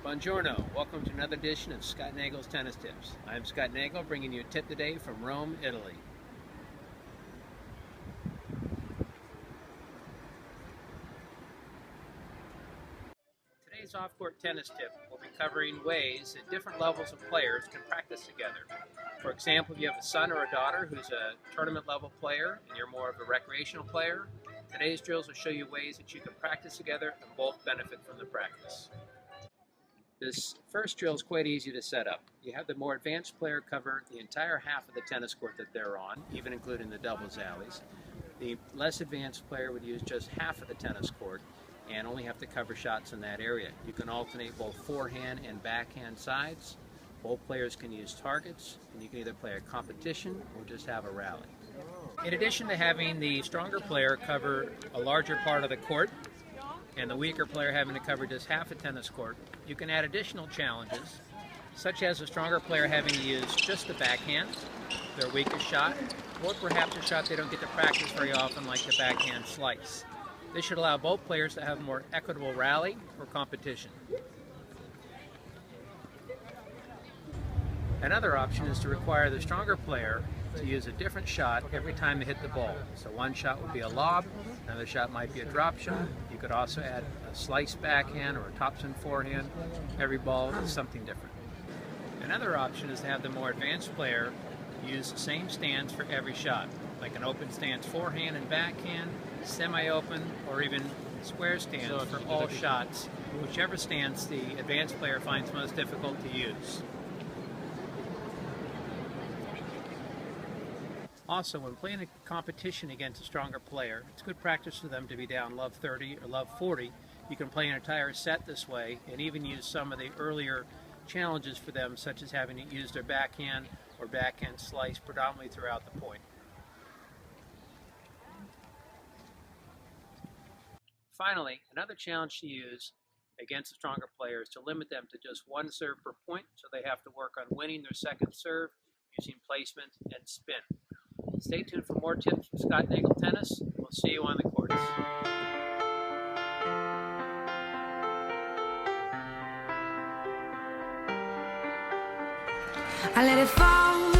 Buongiorno, welcome to another edition of Scott Nagel's Tennis Tips. I'm Scott Nagel, bringing you a tip today from Rome, Italy. Today's off-court tennis tip will be covering ways that different levels of players can practice together. For example, if you have a son or a daughter who's a tournament level player and you're more of a recreational player, today's drills will show you ways that you can practice together and both benefit from the practice. This first drill is quite easy to set up. You have the more advanced player cover the entire half of the tennis court that they're on, even including the doubles alleys. The less advanced player would use just half of the tennis court and only have to cover shots in that area. You can alternate both forehand and backhand sides. Both players can use targets, and you can either play a competition or just have a rally. In addition to having the stronger player cover a larger part of the court, and the weaker player having to cover just half a tennis court, you can add additional challenges, such as a stronger player having to use just the backhand, their weakest shot, or perhaps a shot they don't get to practice very often, like the backhand slice. This should allow both players to have a more equitable rally or competition. Another option is to require the stronger player to use a different shot every time they hit the ball. So one shot would be a lob, another shot might be a drop shot. You could also add a slice backhand or a topspin forehand. Every ball is something different. Another option is to have the more advanced player use the same stance for every shot, like an open stance forehand and backhand, semi-open, or even square stance for all shots, whichever stance the advanced player finds most difficult to use. Also, when playing a competition against a stronger player, it's good practice for them to be down love 30 or love 40. You can play an entire set this way and even use some of the earlier challenges for them, such as having to use their backhand or backhand slice predominantly throughout the point. Finally, another challenge to use against a stronger player is to limit them to just one serve per point, so they have to work on winning their second serve using placement and spin. Stay tuned for more tips from Scott Nagel Tennis. We'll see you on the courts. I let it fall.